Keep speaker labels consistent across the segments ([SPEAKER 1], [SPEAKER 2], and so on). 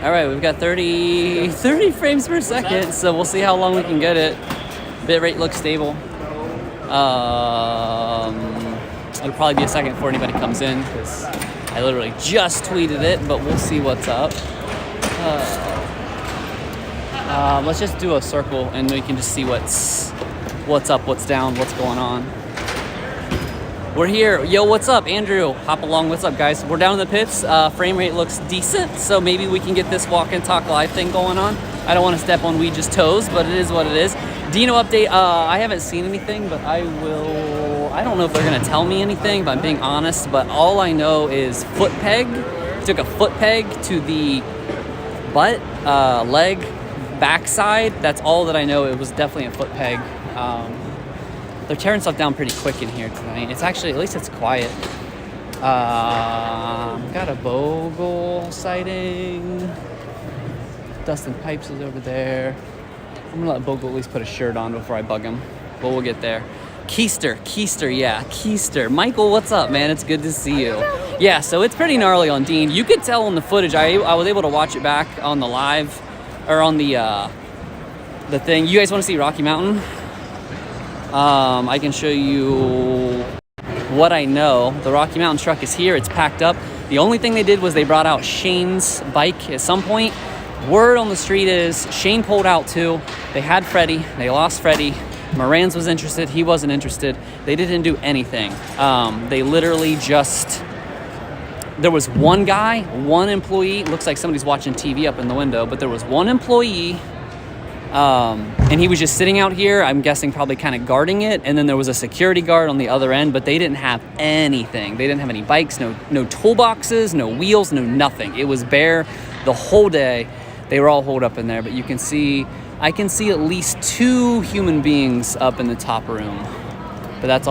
[SPEAKER 1] All right, we've got 30 frames per second, so we'll see how long we can get it. Bitrate looks stable. It'll probably be a second before anybody comes in because I literally just tweeted it, but we'll see what's up. Let's just do a circle and we can just see what's up, what's down, what's going on. We're here. Yo, what's up? Andrew, hop along. What's up, guys? We're down in the pits. Frame rate looks decent, so maybe we can get this walk and talk live thing going on. I don't want to step on Ouija's toes, but it is what it is. Dino update. I haven't seen anything, but I don't know if they're going to tell me anything, but I'm being honest. But all I know is foot peg. Took a foot peg to the butt, leg, backside. That's all that I know. It was definitely a foot peg. They're tearing stuff down pretty quick in here tonight. It's actually, at least it's quiet. Got a Bogle sighting. Dustin Pipes is over there. I'm gonna let Bogle at least put a shirt on before I bug him, but we'll get there. Keister, yeah, Keister. Michael, what's up, man? It's good to see you. Yeah, so it's pretty gnarly on Dean. You could tell on the footage. I was able to watch it back on the live, or on the thing. You guys want to see Rocky Mountain? I can show you what I know. The Rocky Mountain truck is here. It's packed up. The only thing they did was they brought out Shane's bike at some point. Word on the street is Shane pulled out too. They had Freddie. They lost Freddie. Moran's was interested. He wasn't interested. They didn't do anything. They literally just... There was one guy, one employee. Looks like somebody's watching TV up in the window, but there was one employee. And he was just sitting out here, I'm guessing probably kind of guarding it. And then there was a security guard on the other end, but they didn't have anything. They didn't have any bikes, no toolboxes, no wheels, no nothing. It was bare the whole day. They were all holed up in there, but I can see at least 2 human beings up in the top room. But that's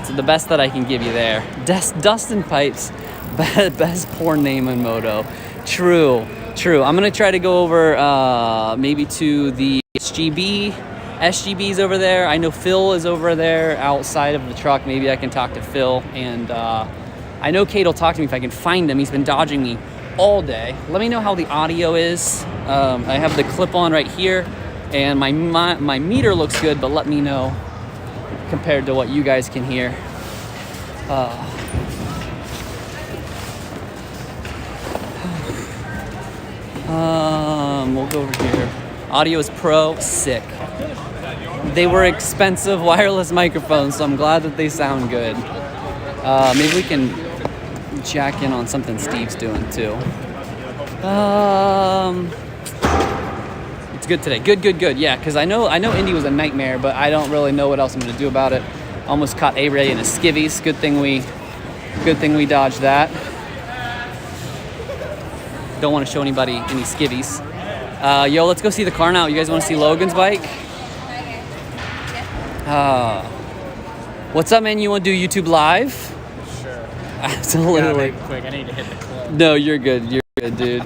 [SPEAKER 1] the best that I can give you there. Dustin Pipes, best porn name in Moto. True. I'm gonna try to go over maybe to the SGB's over there. I know Phil is over there outside of the truck. Maybe I can talk to Phil. And I know Kate will talk to me if I can find him. He's been dodging me all day. Let me know how the audio is. I have the clip on right here. And my meter looks good, but let me know compared to what you guys can hear. We'll go over here. Audio is pro, sick. They were expensive wireless microphones, so I'm glad that they sound good. Maybe we can jack in on something Steve's doing too. It's good today. Good. Yeah, because I know Indy was a nightmare, but I don't really know what else I'm gonna do about it. Almost caught A-Ray in a skivvies. Good thing we dodged that. Don't want to show anybody any skivvies. Yo, let's go see the Karnow. You guys want to see Logan's bike? What's up, man? You want to do YouTube live?
[SPEAKER 2] Sure.
[SPEAKER 1] Absolutely.
[SPEAKER 2] Quick, I need to hit the club.
[SPEAKER 1] No, you're good, dude.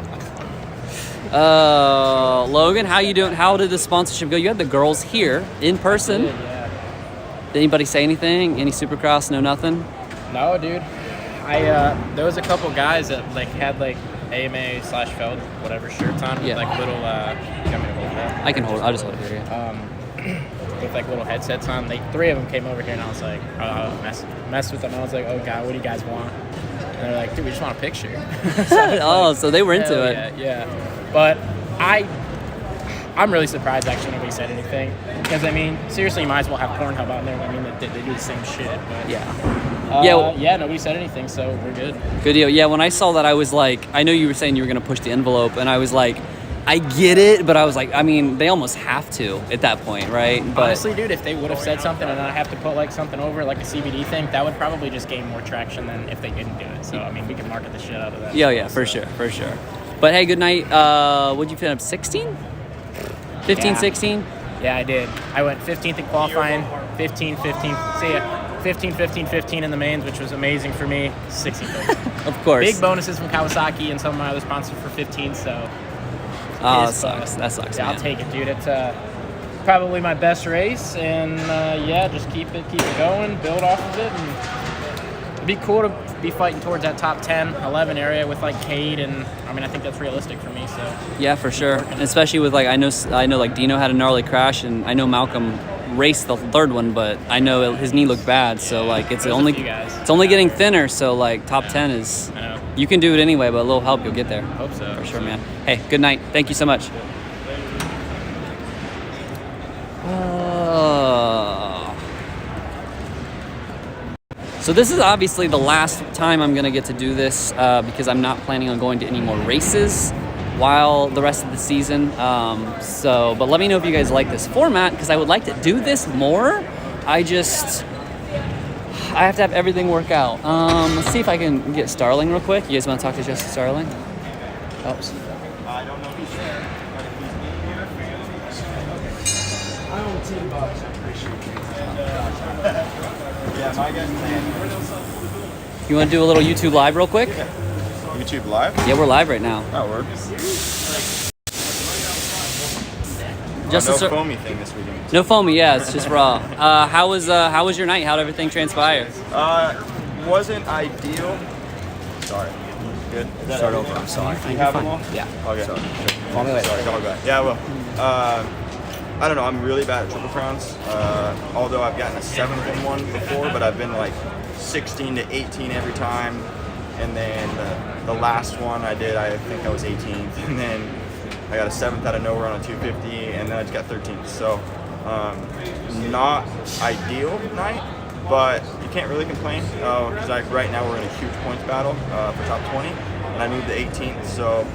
[SPEAKER 1] Logan, how you doing? How did the sponsorship go? You had the girls here in person.
[SPEAKER 2] Yeah.
[SPEAKER 1] Did anybody say anything? Any Supercross? No, nothing?
[SPEAKER 2] No, dude. There was a couple guys that had AMA/Feld, whatever shirts on with little. You want me to hold that?
[SPEAKER 1] I can hold it. I'll just hold it here. Yeah.
[SPEAKER 2] With little headsets on. 3 of them came over here and I was like, mess with them. I was like, oh god, what do you guys want? And they're like, dude, we just want a picture.
[SPEAKER 1] So they were into it.
[SPEAKER 2] Yeah. But I'm really surprised actually nobody said anything. Because seriously, you might as well have Pornhub on there. They do the same shit. But yeah, nobody said anything, so we're good. Good
[SPEAKER 1] deal. Yeah, when I saw that, I was like, I know you were saying you were going to push the envelope, and I was like, I get it, but I was like, they almost have to at that point, right? But
[SPEAKER 2] honestly, dude, if they would have said something and I have to put something over, a CBD thing, that would probably just gain more traction than if they didn't do it. So, we can market the shit out of that.
[SPEAKER 1] Yeah, for sure. But hey, good night. What'd you finish up, 16? 15, 16?
[SPEAKER 2] Yeah, I did. I went 15th in qualifying, 15, 15. See ya. 15, 15, 15 in the mains, which was amazing for me. 16th.
[SPEAKER 1] Of course.
[SPEAKER 2] Big bonuses from Kawasaki and some of my other sponsors for 15, so.
[SPEAKER 1] That sucks. That sucks,
[SPEAKER 2] yeah,
[SPEAKER 1] man.
[SPEAKER 2] I'll take it, dude. It's probably my best race, and just keep it going, build off of it, and it'd be cool to be fighting towards that top 10, 11 area with like Cade, and I mean I think that's realistic for me. So
[SPEAKER 1] yeah, for sure, and especially with like I know like Dino had a gnarly crash, and I know Malcolm raced the third one, but I know his knee looked bad, so like it's only getting thinner. So like top 10 is you can do it anyway, but a little help you'll get there.
[SPEAKER 2] Hope so.
[SPEAKER 1] For sure, man. Hey, good night. Thank you so much. So this is obviously the last time I'm going to get to do this because I'm not planning on going to any more races while the rest of the season. But let me know if you guys like this format because I would like to do this more. I have to have everything work out. Let's see if I can get Starling real quick. You guys want to talk to Justin Starling? Oops.
[SPEAKER 3] I don't know if he's there, but if he's here, I don't $10. I appreciate it. Yeah, my guy's playing.
[SPEAKER 1] You want to do a little YouTube live real quick?
[SPEAKER 3] YouTube live?
[SPEAKER 1] Yeah, we're live right now.
[SPEAKER 3] That works.
[SPEAKER 1] Just
[SPEAKER 3] no foamy thing this weekend.
[SPEAKER 1] No foamy, yeah, it's just raw. How was your night? How did everything transpire?
[SPEAKER 3] Wasn't ideal. Sorry. Good.
[SPEAKER 1] Start over. I'm sorry.
[SPEAKER 3] You have them all?
[SPEAKER 1] Yeah.
[SPEAKER 3] Okay.
[SPEAKER 1] Sorry. Call me later.
[SPEAKER 3] Sorry, call me back. Yeah, well. I don't know. I'm really bad at Triple Crowns. Although I've gotten a 7th in one before, but I've been like 16 to 18 every time. And then the last one I did, I think I was 18th. And then I got a 7th out of nowhere on a 250, and then I just got 13th. So not ideal night, but you can't really complain because right now we're in a huge points battle for top 20, and I moved to 18th. So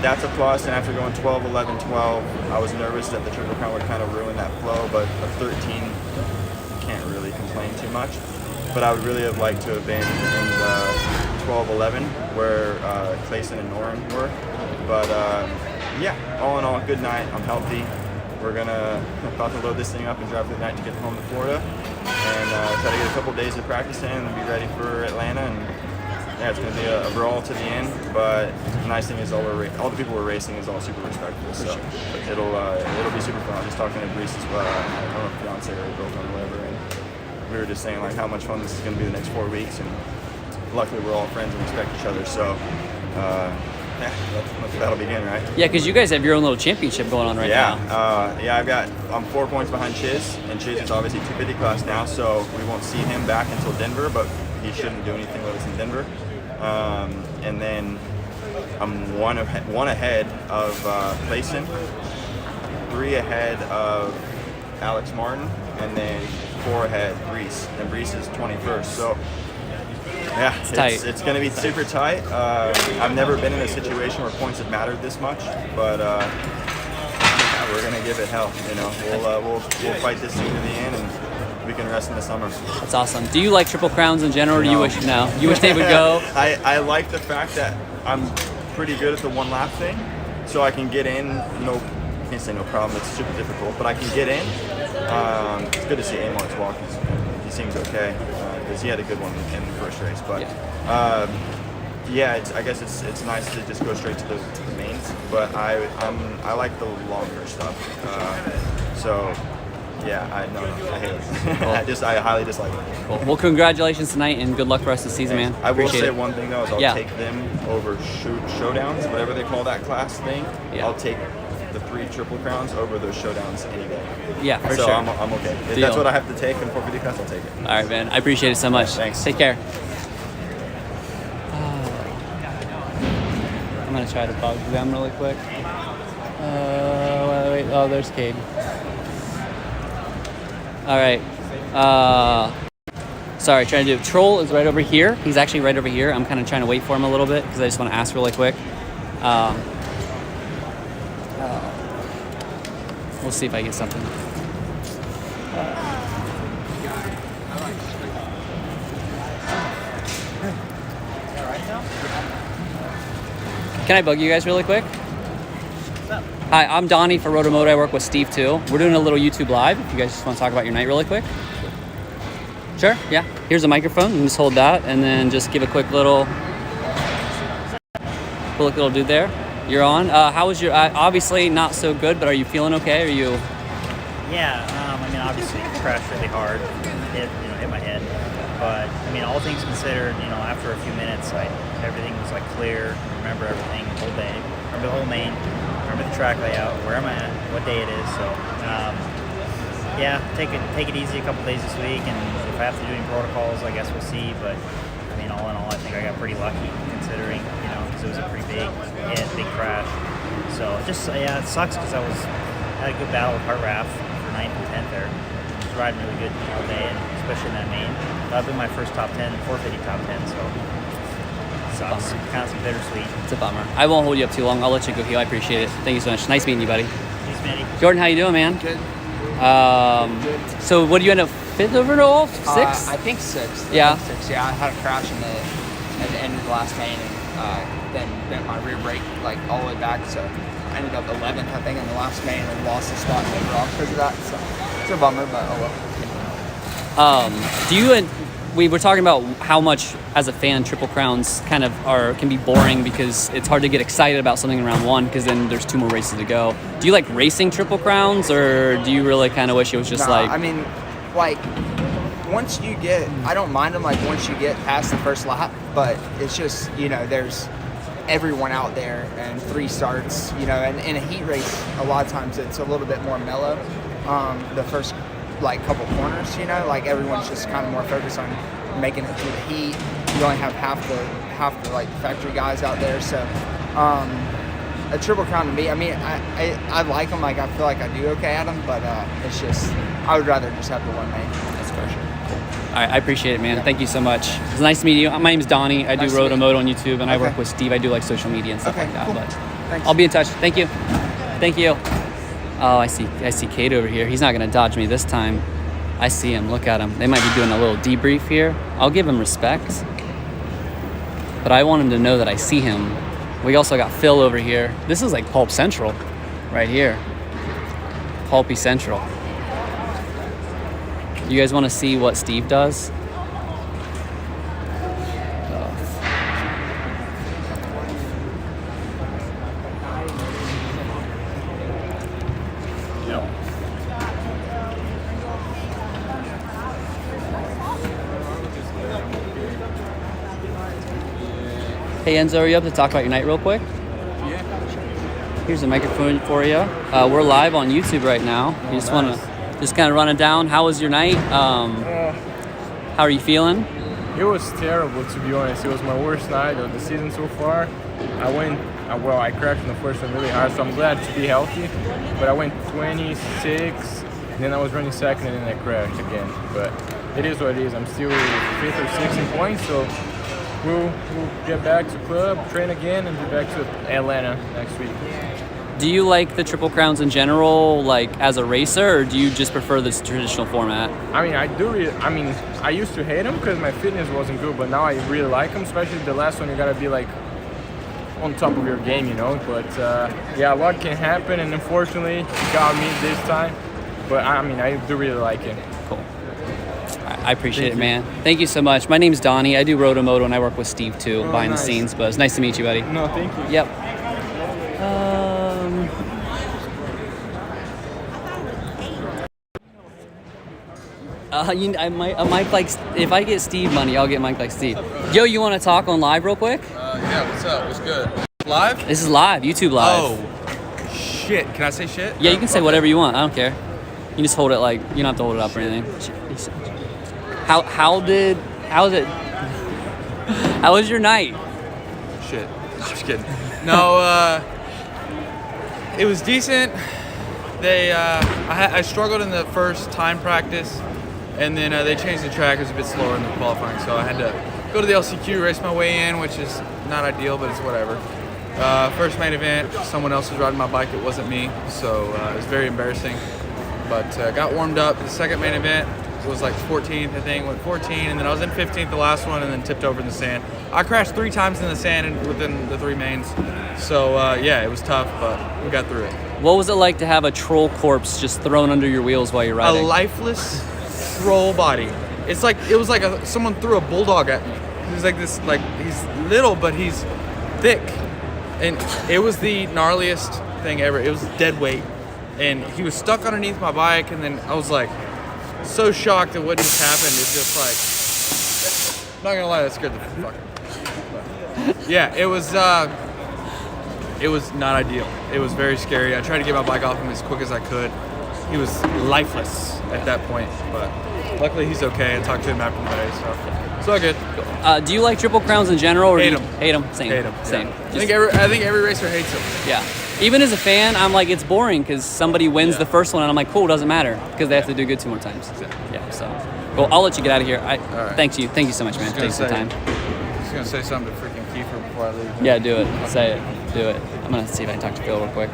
[SPEAKER 3] that's a plus, and after going 12, 11, 12, I was nervous that the Triple Crown would kind of ruin that flow, but a 13, can't really complain too much. But I would really have liked to have been in the 12, 11, where Clason and Noren were. But yeah, all in all, good night. I'm healthy. We're about to load this thing up and drive through the night to get home to Florida, and try to get a couple days of practice in and be ready for Atlanta. And yeah, it's going to be a brawl to the end, but the nice thing is all the people we're racing is all super respectful, so it'll be super fun. I was just talking to Brees as well, I don't know if fiance or girlfriend or whatever, and we were just saying like how much fun this is going to be the next 4 weeks, and luckily we're all friends and respect each other, so yeah, that'll begin, right?
[SPEAKER 1] Yeah, because you guys have your own little championship going on right now.
[SPEAKER 3] Yeah, I'm 4 points behind Chiz, and Chiz is obviously 250 class now, so we won't see him back until Denver, but he shouldn't do anything with us in Denver. And then I'm one ahead of Clason, 3 ahead of Alex Martin, and then 4 ahead Brees, and Brees is 21st. So yeah, it's going to be super tight. I've never been in a situation where points have mattered this much, but yeah, we're going to give it hell. You know, we'll fight this thing to the end, and we can rest in the summer.
[SPEAKER 1] That's awesome. Do you like Triple Crowns in general, or do you wish you wish they would go?
[SPEAKER 3] I like the fact that I'm pretty good at the 1 lap thing, so I can get in. I can't say no problem. It's super difficult, but I can get in. It's good to see Amon's walk. He seems okay because he had a good one in the first race. But yeah, I guess it's nice to just go straight to the mains. But I like the longer stuff. So. Yeah, I hate it. Cool. I highly dislike it.
[SPEAKER 1] Cool. Well, congratulations tonight, and good luck for the rest of the season, man.
[SPEAKER 3] I will say one thing though, is I'll take them over showdowns, whatever they call that class thing. Yeah. I'll take the 3 Triple Crowns over those showdowns any day.
[SPEAKER 1] Yeah, for sure.
[SPEAKER 3] So I'm okay. If that's what I have to take in 450 class, I'll take it.
[SPEAKER 1] All right, man. I appreciate it so much.
[SPEAKER 3] Thanks.
[SPEAKER 1] Take care. I'm gonna try to bug them really quick. Wait. Oh, there's Cade. All right. Sorry, trying to do it. Troll is right over here. He's actually right over here. I'm kind of trying to wait for him a little bit because I just want to ask really quick. We'll see if I get something. Can I bug you guys really quick? Hi, I'm Donnie for Rotomoto. I work with Steve too. We're doing a little YouTube live. If you guys just want to talk about your night really quick. Sure, yeah. Here's a microphone. You can just hold that and then just give a quick little dude there. You're on. How was your, obviously not so good, but are you feeling okay? Are you?
[SPEAKER 4] Yeah, I mean, obviously it crashed really hard. Hit my head. But I mean, all things considered, you know, after a few minutes, everything was like clear. Remember everything the whole day. Remember the whole main. Remember the track layout. Where am I at? What day it is? So, yeah, take it easy a couple days this week, and if I have to do any protocols, I guess we'll see. But I mean, all in all, I think I got pretty lucky considering, you know, because it was a pretty big hit, big crash. So just yeah, it sucks because I had a good battle with Hart Raff for 9th and 10th there. I was riding really good all day, and especially in that main. That'll be my first top 10, 450 top 10. So it sucks. Kind of bittersweet.
[SPEAKER 1] It's a bummer. I won't hold you up too long. I'll let you go, Hugh. I appreciate it. Thank you so much. Nice meeting you, buddy.
[SPEAKER 4] Thanks, Manny.
[SPEAKER 1] Jordan, how you doing, man?
[SPEAKER 5] Good.
[SPEAKER 1] So what do you end up, 5th overall? 6th?
[SPEAKER 5] I think 6th.
[SPEAKER 1] Yeah.
[SPEAKER 5] 6th. Yeah, I had a crash at the end of the last main, and then bent my rear brake like all the way back. So I ended up 11th, I think, in the last main, and lost the spot overall because of that. So it's a bummer, but oh well.
[SPEAKER 1] We were talking about how much, as a fan, Triple Crowns kind of can be boring because it's hard to get excited about something in round 1 because then there's 2 more races to go. Do you like racing Triple Crowns, or do you really kind of wish it was just
[SPEAKER 5] I mean, like, once you get, I don't mind them, like, once you get past the first lap, but it's just, you know, there's everyone out there and 3 starts, you know, and in a heat race, a lot of times it's a little bit more mellow. The first like couple corners, you know, like everyone's just kind of more focused on making it through the heat. You only have half the like factory guys out there, so a Triple Crown to me, I mean, I like them, like I feel like I do okay at them, but it's just, I would rather just have the one main.
[SPEAKER 1] That's for sure. Cool. All right, I appreciate it, man. Yeah. Thank you so much. It's nice to meet you. My name's Donnie. I do Rotomoto on YouTube, and I work with Steve. I do like social media and stuff like that.
[SPEAKER 5] Cool.
[SPEAKER 1] But
[SPEAKER 5] thanks.
[SPEAKER 1] I'll be in touch. Thank you. Thank you. Oh, I see Kate over here. He's not going to dodge me this time. I see him. Look at him. They might be doing a little debrief here. I'll give him respect. But I want him to know that I see him. We also got Phil over here. This is like Pulp Central right here. Pulpy Central. You guys want to see what Steve does? Hey Enzo, are you up to talk about your night real quick?
[SPEAKER 6] Yeah.
[SPEAKER 1] Here's a microphone for you. We're live on YouTube right now. You just want to just kind of run it down. How was your night? How are you feeling?
[SPEAKER 6] It was terrible, to be honest. It was my worst night of the season so far. I crashed in the first one really hard, so I'm glad to be healthy. But I went 26, and then I was running second, and then I crashed again. But it is what it is. I'm still 5th or 6th in points, so we'll get back to club, train again, and be back to Atlanta next week.
[SPEAKER 1] Do you like the Triple Crowns in general, like as a racer, or do you just prefer this traditional format?
[SPEAKER 6] I mean, I used to hate them because my fitness wasn't good, but now I really like them, especially the last one. You gotta be like on top of your game, you know. But yeah, a lot can happen, and unfortunately, it got me this time. But I mean, I do really like it.
[SPEAKER 1] Cool. I appreciate it, man. Thank you so much. My name's Donnie. I do Rotomoto, and I work with Steve too, behind the scenes. But it's nice to meet you, buddy.
[SPEAKER 6] No, thank you.
[SPEAKER 1] Yep. I might like, if I get Steve money, I'll get Mike like Steve. Yo, you want to talk on live real quick?
[SPEAKER 7] Yeah, what's up? What's good? Live?
[SPEAKER 1] This is live, YouTube live.
[SPEAKER 7] Oh, shit. Can I say shit?
[SPEAKER 1] Yeah, you can say whatever you want. I don't care. You just hold it like, you don't have to hold it up or anything. How was your night?
[SPEAKER 7] Shit. I'm just kidding. No, it was decent. I struggled in the first time practice, and then they changed the track. It was a bit slower in the qualifying, so I had to go to the LCQ, race my way in, which is not ideal, but it's whatever. First main event, someone else was riding my bike. It wasn't me, so it was very embarrassing. But got warmed up. The second main event was like 14th, I think. Went 14, and then I was in 15th the last one, and then tipped over in the sand. I crashed 3 times in the sand within the 3 mains. So yeah, it was tough, but we got through it.
[SPEAKER 1] What was it like to have a troll corpse just thrown under your wheels while you're riding?
[SPEAKER 7] A lifeless troll body. It was like someone threw a bulldog at me. He's like this, like he's little, but he's thick, and it was the gnarliest thing ever. It was dead weight, and he was stuck underneath my bike, and then I was like so shocked at what just happened. It's just like not gonna lie, that scared the fuck. Yeah, it was not ideal. It was very scary. I tried to get my bike off him as quick as I could. He was lifeless at that point, but luckily he's okay. I talked to him after the day, so it's all good.
[SPEAKER 1] Do you like Triple Crowns in general? Or
[SPEAKER 7] Hate
[SPEAKER 1] do you,
[SPEAKER 7] them.
[SPEAKER 1] Hate them. Same.
[SPEAKER 7] Hate him.
[SPEAKER 1] Same.
[SPEAKER 7] Yeah.
[SPEAKER 1] Just-
[SPEAKER 7] I think every racer hates him.
[SPEAKER 1] Yeah. Even as a fan, I'm like, it's boring because somebody wins the first one, and I'm like, cool, doesn't matter because they have to do good 2 more times. Yeah. So, well, I'll let you get out of here.
[SPEAKER 7] right.
[SPEAKER 1] Thank you so much, man. Thanks for the time.
[SPEAKER 7] I was gonna say something to freaking Kiefer before I leave.
[SPEAKER 1] Yeah, do it. Say it. Do it. I'm gonna see if I can talk to Phil real quick.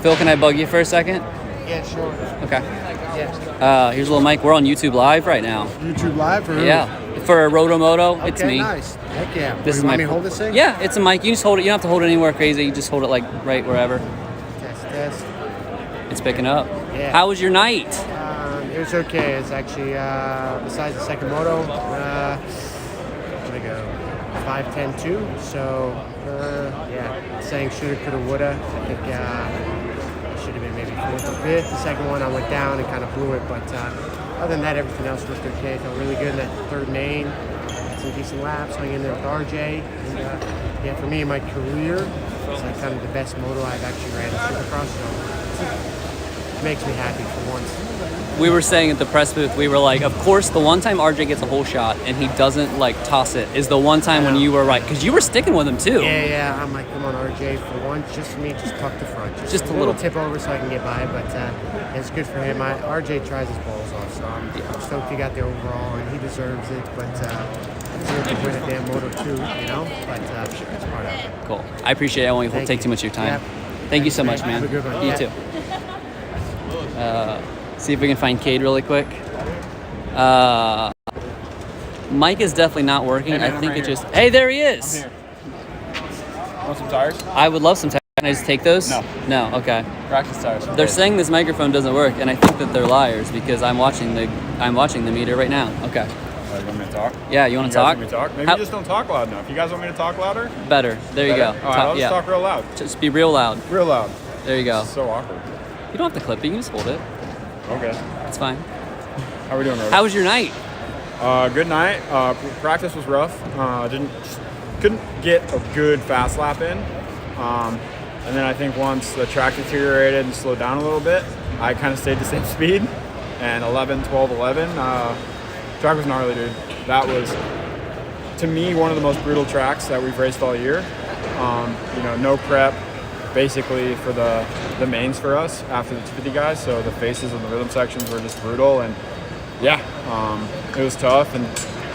[SPEAKER 1] Phil, can I bug you for a second?
[SPEAKER 8] Yeah, sure.
[SPEAKER 1] Okay.
[SPEAKER 8] Yeah.
[SPEAKER 1] Here's a little mic. We're on YouTube Live right now.
[SPEAKER 8] YouTube Live? Or
[SPEAKER 1] Yeah. For Rotomoto, it's
[SPEAKER 8] Okay,
[SPEAKER 1] me.
[SPEAKER 8] nice. Heck yeah.
[SPEAKER 1] This is
[SPEAKER 8] you want
[SPEAKER 1] my.
[SPEAKER 8] me to hold this thing?
[SPEAKER 1] Yeah, it's a mic. You just hold it. You don't have to hold it anywhere crazy. You just hold it like right wherever.
[SPEAKER 8] Test.
[SPEAKER 1] It's picking up.
[SPEAKER 8] Yeah.
[SPEAKER 1] How was your night?
[SPEAKER 8] It was okay. It's actually, besides the second moto, where'd I go? 5:10.2. So, yeah, saying shoulda, coulda, woulda. I think should have been maybe 4th or 5th. The second one, I went down and kind of blew it. But other than that, everything else looked okay. I felt really good in that third main. Had some decent laps, hung in there with RJ. And yeah, for me in my career, it's like kind of the best moto I've actually ran in Supercross. So it makes me happy for once.
[SPEAKER 1] We were saying at the press booth, we were like, of course, the one time RJ gets a whole shot and he doesn't like toss it is the one time when you were right, because you were sticking with him too.
[SPEAKER 8] Yeah. I'm like, come on, RJ, for once, just for me, just tuck the front,
[SPEAKER 1] Just a
[SPEAKER 8] little
[SPEAKER 1] little
[SPEAKER 8] tip over so I can get by. But it's good for him. RJ tries his balls off, so I'm stoked he got the overall and he deserves it. But deserves to win a damn moto too, you know. But it's part of it.
[SPEAKER 1] Cool. I appreciate it. I won't
[SPEAKER 8] Thank
[SPEAKER 1] take
[SPEAKER 8] you.
[SPEAKER 1] too much of your time.
[SPEAKER 8] Yeah.
[SPEAKER 1] Thank you so
[SPEAKER 8] Thanks,
[SPEAKER 1] much,
[SPEAKER 8] man.
[SPEAKER 1] man.
[SPEAKER 8] Have a good one.
[SPEAKER 1] You
[SPEAKER 8] Yeah.
[SPEAKER 1] too. See if we can find Cade really quick. Mic is definitely not working.
[SPEAKER 2] Hey, man,
[SPEAKER 1] I
[SPEAKER 2] I'm
[SPEAKER 1] think
[SPEAKER 2] right
[SPEAKER 1] it
[SPEAKER 2] here.
[SPEAKER 1] just. Hey, there he is.
[SPEAKER 2] I'm here. Want some tires?
[SPEAKER 1] I would love some tires. Can I just take those?
[SPEAKER 2] No.
[SPEAKER 1] No. Okay.
[SPEAKER 2] Practice tires.
[SPEAKER 1] They're saying this microphone doesn't work, and I think that they're liars because I'm watching the meter right now. Okay.
[SPEAKER 3] You want me to talk?
[SPEAKER 1] Yeah. You want
[SPEAKER 3] You
[SPEAKER 1] to
[SPEAKER 3] guys
[SPEAKER 1] talk?
[SPEAKER 3] want me to talk? Maybe
[SPEAKER 1] How-
[SPEAKER 3] you just don't talk loud enough. You guys want me to talk louder?
[SPEAKER 1] Better. There you go.
[SPEAKER 3] Better? All right, I'll just talk real loud.
[SPEAKER 1] Just be real loud.
[SPEAKER 3] Real loud.
[SPEAKER 1] There you go.
[SPEAKER 3] It's so awkward.
[SPEAKER 1] You don't have to clip it. You can just hold it.
[SPEAKER 3] Okay.
[SPEAKER 1] It's fine.
[SPEAKER 3] How are we doing, Rhoda?
[SPEAKER 1] How was your night?
[SPEAKER 3] Good night. Practice was rough. Couldn't get a good fast lap in. And then I think once the track deteriorated and slowed down a little bit, I kind of stayed the same speed. And 11, 12, 11, track was gnarly, dude. That was, to me, one of the most brutal tracks that we've raced all year. No prep, basically for the mains for us after the 250 guys. So the faces and the rhythm sections were just brutal. And yeah, it was tough and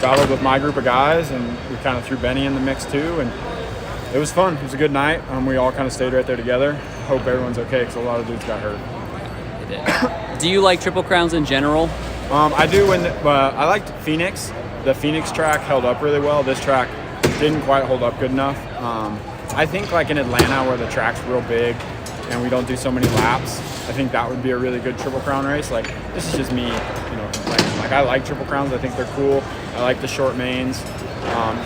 [SPEAKER 3] battled with my group of guys, and we kind of threw Benny in the mix too, and it was fun. It was a good night. We all kind of stayed right there together. Hope everyone's okay because a lot of dudes got hurt.
[SPEAKER 1] Do you like Triple Crowns in general?
[SPEAKER 3] I do. I liked Phoenix. The Phoenix track held up really well. This track didn't quite hold up good enough. I think like in Atlanta where the track's real big and we don't do so many laps, I think that would be a really good Triple Crown race. Like, this is just me, complaining. Like, I like Triple Crowns. I think they're cool. I like the short mains.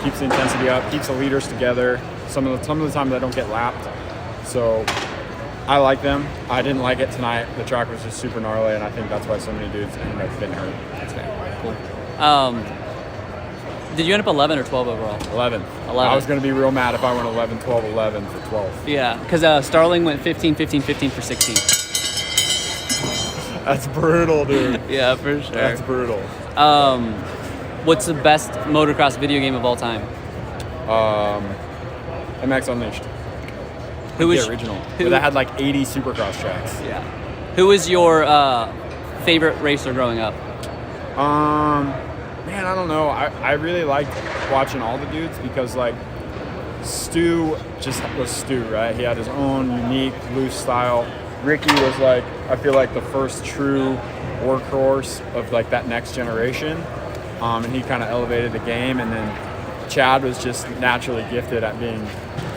[SPEAKER 3] Keeps the intensity up, keeps the leaders together. Some of the times I don't get lapped. So I like them. I didn't like it tonight. The track was just super gnarly, and I think that's why so many dudes ended up getting hurt.
[SPEAKER 1] That's fair. Cool. Did you end up 11 or 12 overall?
[SPEAKER 3] 11.
[SPEAKER 1] 11.
[SPEAKER 3] I was going to be real mad if I went 11, 12, 11 for 12.
[SPEAKER 1] Yeah, because Starling went 15, 15, 15 for 16.
[SPEAKER 3] That's brutal, dude.
[SPEAKER 1] Yeah, for sure.
[SPEAKER 3] That's brutal.
[SPEAKER 1] What's the best motocross video game of all time?
[SPEAKER 3] MX Unleashed.
[SPEAKER 1] Who was
[SPEAKER 3] the original?
[SPEAKER 1] Who,
[SPEAKER 3] that had like 80 Supercross tracks.
[SPEAKER 1] Yeah. Who was your favorite racer growing up?
[SPEAKER 3] Man, I don't know. I really liked watching all the dudes because like Stu just was Stu, right? He had his own unique loose style. Ricky was like, I feel like the first true workhorse of like that next generation. And he kind of elevated the game. And then Chad was just naturally gifted at being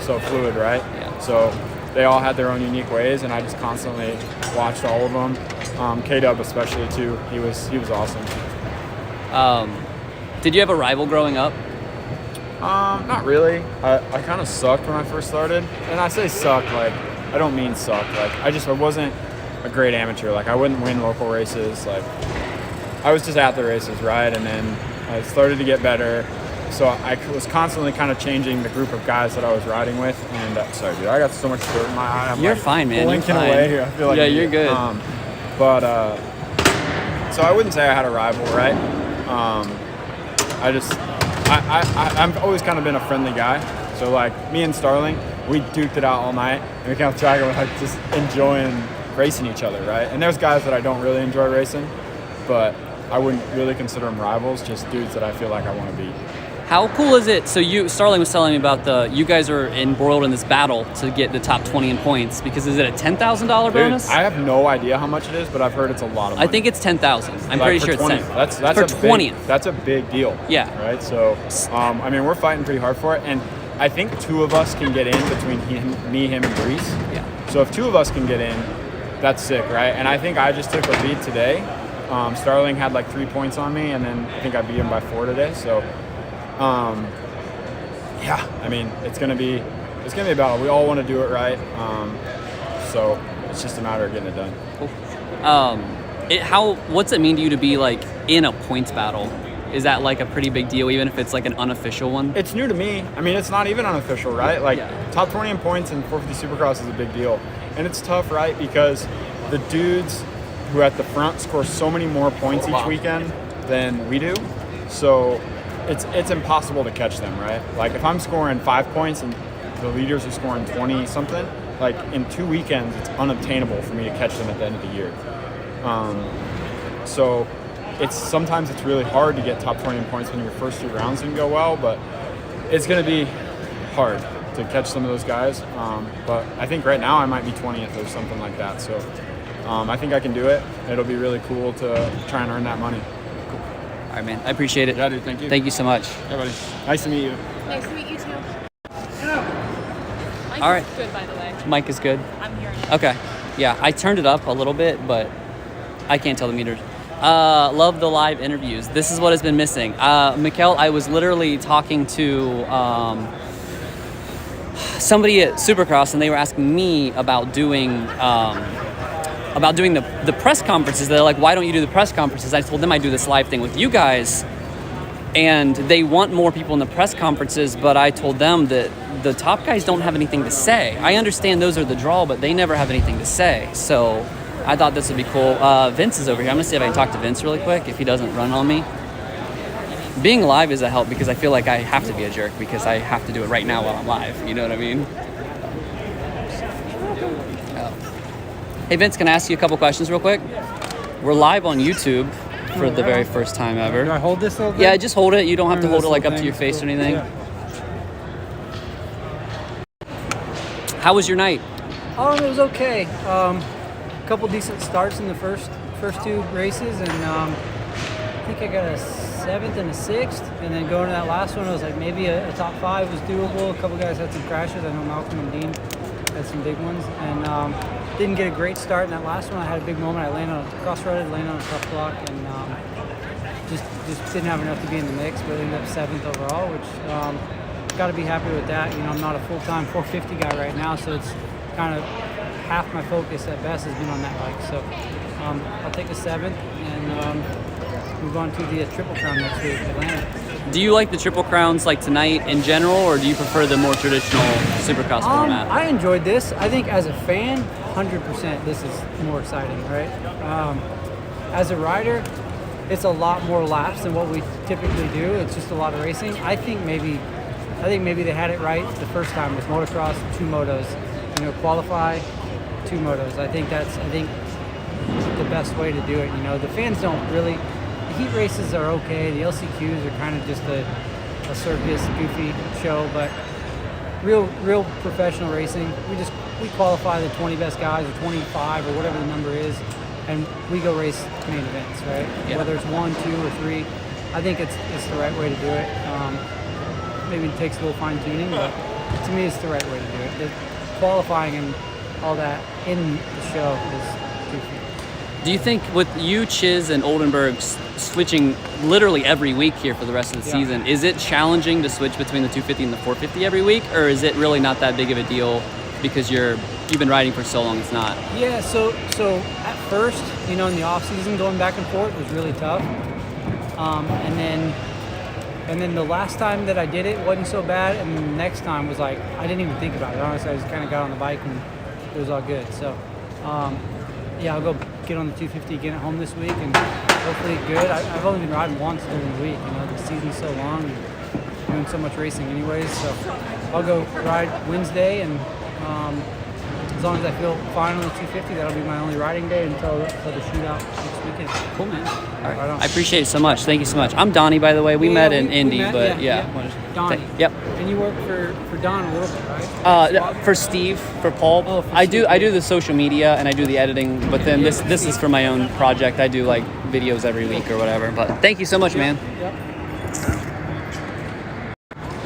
[SPEAKER 3] so fluid, right?
[SPEAKER 1] Yeah.
[SPEAKER 3] So they all had their own unique ways, and I just constantly watched all of them. K-Dub especially too. He was awesome.
[SPEAKER 1] Did you have a rival growing up?
[SPEAKER 3] Not really. I kind of sucked when I first started, and I say suck like I don't mean suck. Like I wasn't a great amateur. Like I wouldn't win local races. Like
[SPEAKER 9] I was just at the races, right? And then I started to get better. So I was constantly kind of changing the group of guys that I was riding with. And sorry, dude, I got so much dirt in my eye. I'm
[SPEAKER 1] You're fine, man.
[SPEAKER 9] Blinking
[SPEAKER 1] You're fine.
[SPEAKER 9] away here. I feel like
[SPEAKER 1] yeah, you're good.
[SPEAKER 9] So I wouldn't say I had a rival, right? I've always kind of been a friendly guy. So like me and Starling, we duked it out all night, and we kept track of like just enjoying racing each other, right? And there's guys that I don't really enjoy racing, but I wouldn't really consider them rivals, just dudes that I feel like I want to beat.
[SPEAKER 1] How cool is it? So Starling was telling me about you guys are embroiled in this battle to get the top 20 in points, because is it a $10,000 bonus?
[SPEAKER 9] I have no idea how much it is, but I've heard it's a lot of money.
[SPEAKER 1] I think it's 10,000. I'm pretty sure it's 10.
[SPEAKER 9] That's
[SPEAKER 1] for
[SPEAKER 9] a
[SPEAKER 1] 20th.
[SPEAKER 9] That's a big deal.
[SPEAKER 1] Yeah.
[SPEAKER 9] Right. So, I mean, we're fighting pretty hard for it, and I think 2 of us can get in between me, him, and Brees.
[SPEAKER 1] Yeah.
[SPEAKER 9] So if 2 of us can get in, that's sick, right? And I think I just took a lead today. Starling had like 3 points on me, and then I think I beat him by 4 today. So, yeah, I mean, it's gonna be a battle. We all want to do it right. So it's just a matter of getting it done.
[SPEAKER 1] Cool. What's it mean to you to be like in a points battle? Is that like a pretty big deal, even if it's like an unofficial one?
[SPEAKER 9] It's new to me. I mean, it's not even unofficial, right? Like, top 20 in points in 450 Supercross is a big deal. And it's tough, right? Because the dudes who at the front score so many more points each weekend than we do. So it's impossible to catch them, right? Like, if I'm scoring 5 points and the leaders are scoring 20 something, like in 2 weekends, it's unobtainable for me to catch them at the end of the year. So sometimes it's really hard to get top 20 in points when your first 2 rounds didn't go well, but it's going to be hard to catch some of those guys. But I think right now I might be 20th or something like that. So I think I can do it. It'll be really cool to try and earn that money.
[SPEAKER 1] Cool. All right, man. I appreciate it.
[SPEAKER 9] Yeah, dude. Thank you.
[SPEAKER 1] Thank you so much.
[SPEAKER 9] Yeah, buddy. Nice to meet you.
[SPEAKER 10] Nice to meet you too.
[SPEAKER 1] All right.
[SPEAKER 10] Good, by the way.
[SPEAKER 1] Mic is good.
[SPEAKER 10] I'm hearing it.
[SPEAKER 1] Okay. Yeah, I turned it up a little bit, but I can't tell the meters. Love the live interviews. This is what has been missing. Mikkel, I was literally talking to somebody at Supercross, and they were asking me about doing the press conferences. They're like, why don't you do the press conferences? I told them I do this live thing with you guys, and they want more people in the press conferences, but I told them that the top guys don't have anything to say. I understand those are the draw, but they never have anything to say. So I thought this would be cool. Vince is over here. I'm going to see if I can talk to Vince really quick, if he doesn't run on me. Being live is a help because I feel like I have to be a jerk because I have to do it right now while I'm live. You know what I mean? Oh. Hey, Vince, can I ask you a couple questions real quick? We're live on YouTube for the very first time ever.
[SPEAKER 11] Do I hold this little bit?
[SPEAKER 1] Yeah, just hold it. You don't have to hold it like up to your face or anything.
[SPEAKER 11] Yeah.
[SPEAKER 1] How was your night?
[SPEAKER 11] It was okay. A couple decent starts in the first 2 races, and I think I got a 7th and a 6th, and then going to that last one, I was like maybe a top 5 was doable. A couple guys had some crashes. I know Malcolm and Dean had some big ones, and didn't get a great start in that last one. I had a big moment. I landed on a cross-roaded, landed on a tough block, and just didn't have enough to be in the mix, but ended up 7th overall, which got to be happy with that. You know, I'm not a full-time 450 guy right now, so it's kind of half my focus at best has been on that bike. So I'll take a 7th and move on to the Triple Crown next week in Atlanta.
[SPEAKER 1] Do you like the Triple Crowns like tonight in general, or do you prefer the more traditional Supercross format?
[SPEAKER 11] I enjoyed this. I think as a fan, 100% this is more exciting, right? As a rider, it's a lot more laps than what we typically do. It's just a lot of racing. I think maybe they had it right the first time with motocross, 2 motos. You know, qualify, 2 motos. I think the best way to do it. You know, the fans don't really. The heat races are okay. The LCQs are kind of just a circus, goofy show, but real professional racing. We qualify the 20 best guys or 25 or whatever the number is, and we go race main events, right?
[SPEAKER 1] Yeah.
[SPEAKER 11] Whether it's 1, 2, or 3, I think it's the right way to do it. Maybe it takes a little fine tuning, but to me, it's the right way to do it. The qualifying and all that in the show is goofy.
[SPEAKER 1] Do you think with you, Chiz, and Oldenburg switching literally every week here for the rest of the season, is it challenging to switch between the 250 and the 450 every week, or is it really not that big of a deal because you're you've been riding for so long, it's not.
[SPEAKER 11] Yeah, so at first, in the off season, going back and forth was really tough. And then the last time that I did it wasn't so bad, and the next time was like I didn't even think about it. Honestly, I just kind of got on the bike and it was all good. So yeah, I'll go get on the 250 again at home this week, and hopefully good. I've only been riding once during the week. The season's so long and doing so much racing anyways. So I'll go ride Wednesday, and as long as I feel fine on the 250, that'll be my only riding day until the shootout next weekend.
[SPEAKER 1] Cool, man. All right.
[SPEAKER 11] Right on.
[SPEAKER 1] I appreciate it so much. Thank you so much. I'm Donnie, by the way. We met in Indy, but yeah.
[SPEAKER 11] Donnie.
[SPEAKER 1] Yep.
[SPEAKER 11] And you work for Don a little bit, right?
[SPEAKER 1] For Steve, for Paul.
[SPEAKER 11] Oh, for
[SPEAKER 1] I
[SPEAKER 11] Steve.
[SPEAKER 1] do the social media and I do the editing, but then this is for my own project. I do like videos every week or whatever. But thank you so much, man.
[SPEAKER 11] Yep.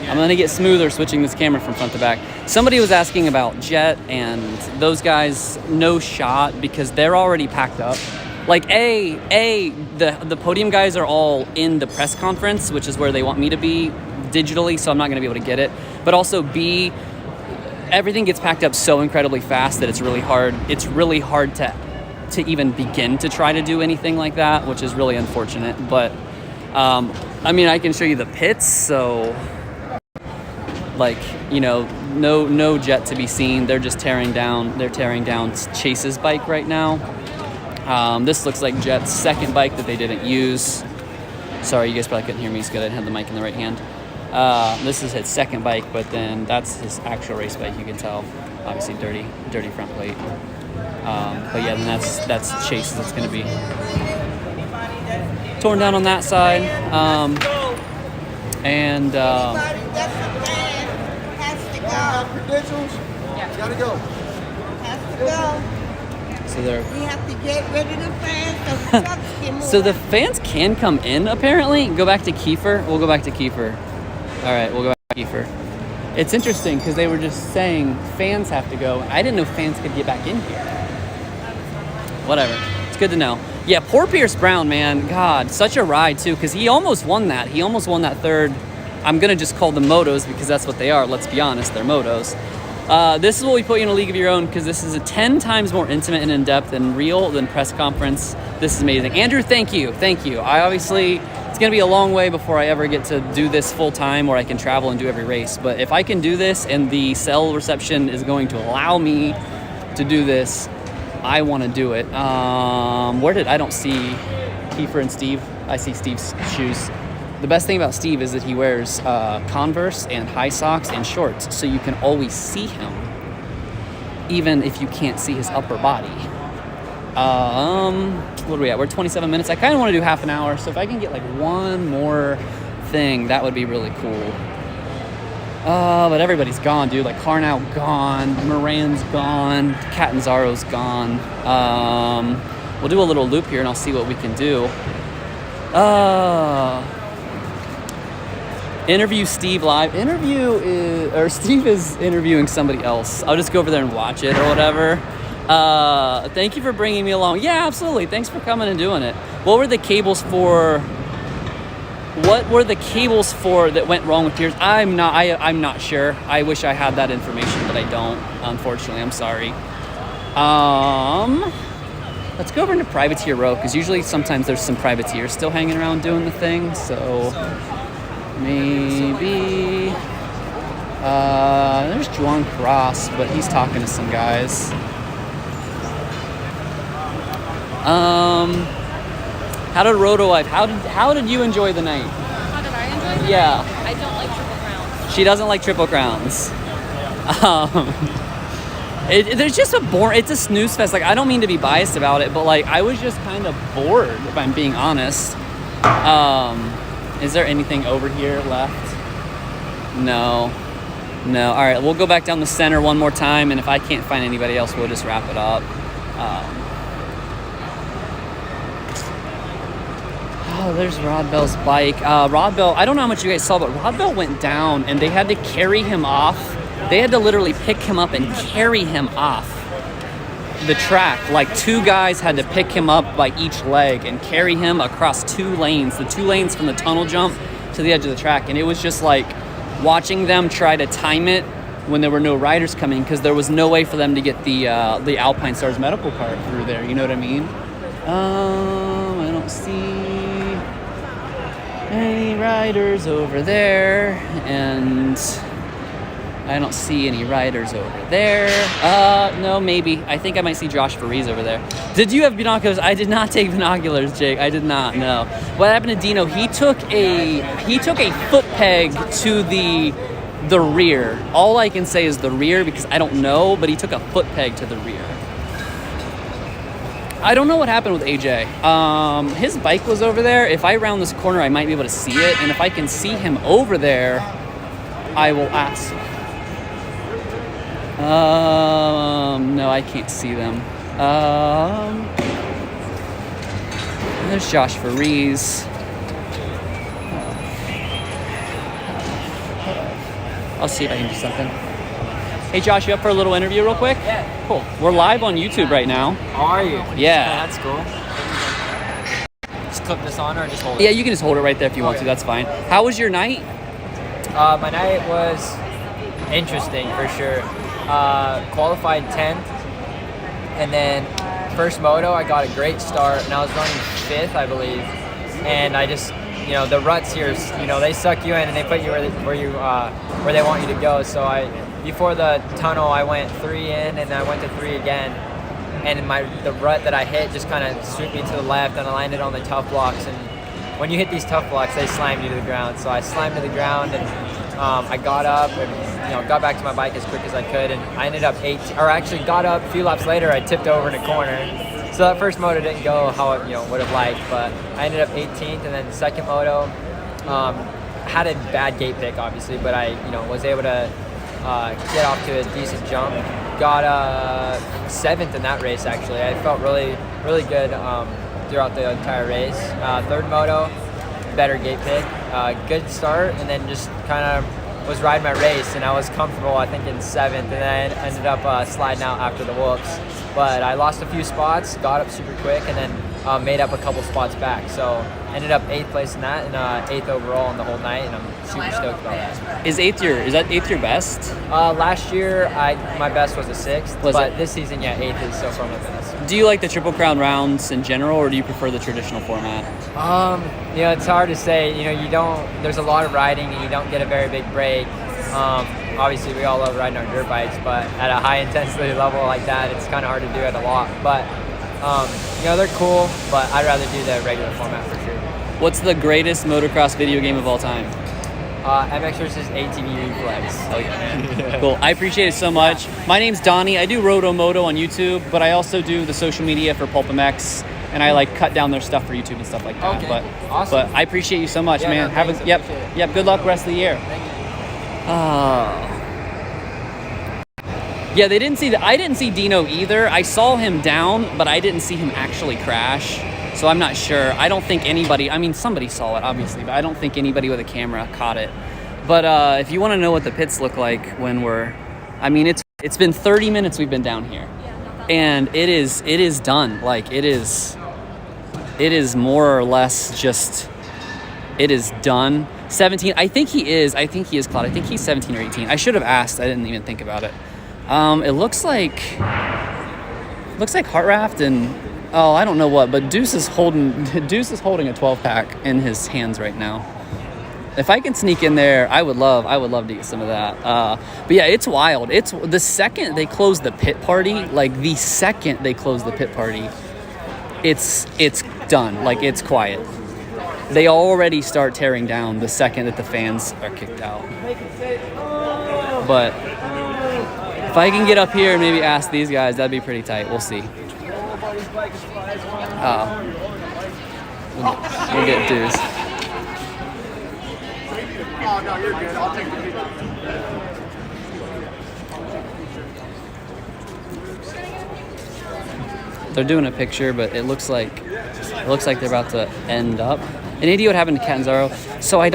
[SPEAKER 1] I'm gonna get smoother switching this camera from front to back. Somebody was asking about Jet and those guys, no shot because they're already packed up. Like the podium guys are all in the press conference, which is where they want me to be digitally, so I'm not gonna be able to get it. But also B, everything gets packed up so incredibly fast that it's really hard. It's really hard to even begin to try to do anything like that, which is really unfortunate. But I mean, I can show you the pits, so. Like, no Jet to be seen. They're just tearing down Chase's bike right now. This looks like Jet's second bike that they didn't use. Sorry, you guys probably couldn't hear me, because I didn't have the mic in the right hand. This is his second bike, but then that's his actual race bike. You can tell, obviously dirty front plate. But yeah, then that's Chase's. It's going to be torn down on that side.
[SPEAKER 10] Credentials? Yeah. Gotta go. Has to go.
[SPEAKER 1] So they're.
[SPEAKER 10] We have to get rid of the fans so the trucks can move.
[SPEAKER 1] So the fans can come in apparently. Go back to Kiefer. We'll go back to Kiefer. All right, we'll go back to Kiefer. It's interesting because they were just saying fans have to go. I didn't know fans could get back in here. Whatever. It's good to know. Yeah, poor Pierce Brown, man. God, such a ride too, because he almost won that. He almost won that third. I'm going to just call them motos because that's what they are. Let's be honest, they're motos. This is what we put you in a league of your own because this is 10 times more intimate and in-depth and real than press conference. This is amazing. Andrew, thank you. I obviously, it's going to be a long way before I ever get to do this full time where I can travel and do every race. But if I can do this and the cell reception is going to allow me to do this, I want to do it. I don't see Kiefer and Steve. I see Steve's shoes. The best thing about Steve is that he wears Converse and high socks and shorts, so you can always see him, even if you can't see his upper body. What are we at? We're 27 minutes. I kind of want to do half an hour, so if I can get like one more thing, that would be really cool. But everybody's gone, dude. Like Karnow gone, Moran's gone, Catanzaro's gone. We'll do a little loop here, and I'll see what we can do. Interview Steve live. Steve is interviewing somebody else. I'll just go over there and watch it or whatever. Thank you for bringing me along. Yeah, absolutely. Thanks for coming and doing it. What were the cables for that went wrong with Pierce? I'm not sure. I wish I had that information, but I don't. Unfortunately, I'm sorry. Let's go over into Privateer Row because usually sometimes there's some privateers still hanging around doing the thing. So. Maybe there's Juan Cross, but he's talking to some guys. How did Roto Life? How did you enjoy the night?
[SPEAKER 12] How did I enjoy the night?
[SPEAKER 1] Yeah.
[SPEAKER 12] I don't like Triple Crowns.
[SPEAKER 1] She doesn't like Triple Crowns. There's just it's a snooze fest. Like, I don't mean to be biased about it, but like I was just kind of bored, if I'm being honest. Is there anything over here left? No. All right, we'll go back down the center one more time, and if I can't find anybody else, we'll just wrap it up. There's Rod Bell's bike. Rod Bell, I don't know how much you guys saw, but Rod Bell went down, and they had to carry him off. They had to literally pick him up and carry him off the track. Like, two guys had to pick him up by each leg and carry him across two lanes, the two lanes from the tunnel jump to the edge of the track. And it was just like watching them try to time it when there were no riders coming, because there was no way for them to get the Alpine Stars medical card through there. You know what I mean? I don't see any riders over there, and I don't see any riders over there. No, maybe. I think I might see Josh Faries over there. Did you have binoculars? I did not take binoculars, Jake. I did not, no. What happened to Dino? He took a foot peg to the rear. All I can say is the rear because I don't know, but he took a foot peg to the rear. I don't know what happened with AJ. His bike was over there. If I round this corner, I might be able to see it. And if I can see him over there, I will ask. No, I can't see them. There's Josh Faries. I'll see if I can do something. Hey Josh, you up for a little interview real quick?
[SPEAKER 13] Yeah.
[SPEAKER 1] Cool. We're live on YouTube right now.
[SPEAKER 13] How are you?
[SPEAKER 1] Yeah.
[SPEAKER 13] That's cool. Just clip this on or just hold it?
[SPEAKER 1] Yeah, you can just hold it right there if you want to. That's fine. How was your night?
[SPEAKER 13] My night was interesting for sure. Qualified 10th, and then first moto I got a great start, and I was running 5th, I believe. And I just, the ruts here, they suck you in and they put you where they want you to go. So before the tunnel, I went 3 in, and I went to 3 again. And the rut that I hit just kind of swooped me to the left, and I landed on the tough blocks. And when you hit these tough blocks, they slam you to the ground. So I slammed to the ground, and I got up and got back to my bike as quick as I could, and I ended up got up a few laps later. I tipped over in a corner. So that first moto didn't go how I would have liked, but I ended up 18th, and then second moto had a bad gate pick obviously, but I was able to get off to a decent jump. Got 7th in that race actually. I felt really good throughout the entire race. Third moto, better gate pick, good start, and then just kind of was riding my race, and I was comfortable I think in 7th, and then I ended up sliding out after the whoops. But I lost a few spots, got up super quick, and then made up a couple spots back. So ended up 8th place in that, and 8th overall in the whole night, and I'm super stoked about that.
[SPEAKER 1] Is that 8th your best?
[SPEAKER 13] Last year my best was a 6th, but this season 8th is so far my best.
[SPEAKER 1] Do you like the Triple Crown rounds in general, or do you prefer the traditional format?
[SPEAKER 13] It's hard to say. There's a lot of riding, and you don't get a very big break. Obviously, we all love riding our dirt bikes, but at a high intensity level like that, it's kind of hard to do it a lot. But they're cool, but I'd rather do the regular format for sure.
[SPEAKER 1] What's the greatest motocross video game of all time?
[SPEAKER 13] MX vs. ATV Reflex.
[SPEAKER 1] Oh yeah. Cool. I appreciate it so much. My name's Donnie. I do Roto-Moto on YouTube, but I also do the social media for Pulp MX, and I cut down their stuff for YouTube and stuff like that.
[SPEAKER 13] Okay.
[SPEAKER 1] But
[SPEAKER 13] awesome.
[SPEAKER 1] But I appreciate you so much,
[SPEAKER 13] Yeah,
[SPEAKER 1] man.
[SPEAKER 13] no, thanks.
[SPEAKER 1] Yep. Good luck rest of the year. Yeah, I didn't see Dino either. I saw him down, but I didn't see him actually crash. So I'm not sure. I don't think anybody, somebody saw it obviously, but I don't think anybody with a camera caught it. But if you want to know what the pits look like when it's been 30 minutes we've been down here. And it is done. It is more or less just, it is done. 17, I think he is Claude. I think he's 17 or 18. I should have asked. I didn't even think about it. It looks like Heartraft and I don't know what, but Deuce is holding a 12-pack in his hands right now. If I can sneak in there, I would love to get some of that. But yeah, it's wild. It's the second they close the pit party, it's done. It's quiet. They already start tearing down the second that the fans are kicked out. But if I can get up here and maybe ask these guys, that'd be pretty tight. We'll see. We'll get dues.
[SPEAKER 10] Oh, no, you're good. I'll take the picture.
[SPEAKER 1] They're doing a picture, but it looks like they're about to end up. An idea what happened to Catanzaro. So I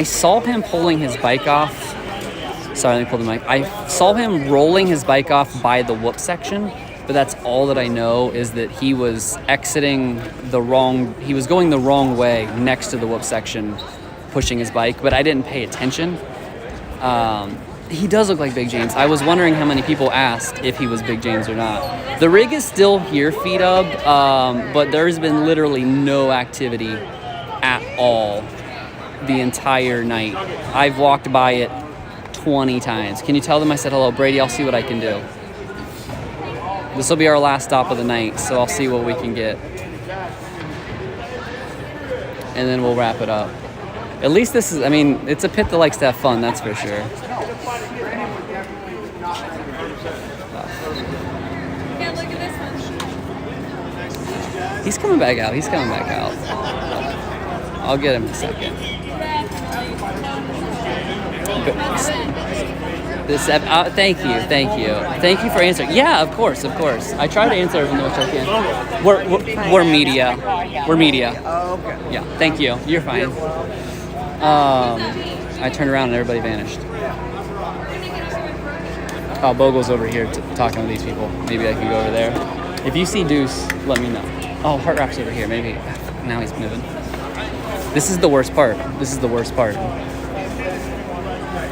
[SPEAKER 1] saw him pulling his bike off. Sorry, let me pull the mic. I saw him rolling his bike off by the whoop section, but that's all that I know is that he was going the wrong way next to the whoop section, pushing his bike, but I didn't pay attention. He does look like Big James. I was wondering how many people asked if he was Big James or not. The rig is still here, Feedub, but there's been literally no activity at all the entire night. I've walked by it 20 times. Can you tell them I said hello? Brady, I'll see what I can do. This will be our last stop of the night, so I'll see what we can get. And then we'll wrap it up. At least this is, I mean, it's a pit that likes to have fun, that's for sure.
[SPEAKER 12] Yeah, look at this one.
[SPEAKER 1] He's coming back out. He's coming back out. I'll get him in a second. Thank you for answering. Yeah, of course. I try to answer everything which I can. We're media. We're media.
[SPEAKER 5] Oh, okay.
[SPEAKER 1] Yeah, thank you. You're fine. I turned around and everybody vanished. Oh, Bogle's over here talking with these people. Maybe I can go over there. If you see Deuce, let me know. Oh, Heart Rap's over here. Maybe now he's moving. This is the worst part.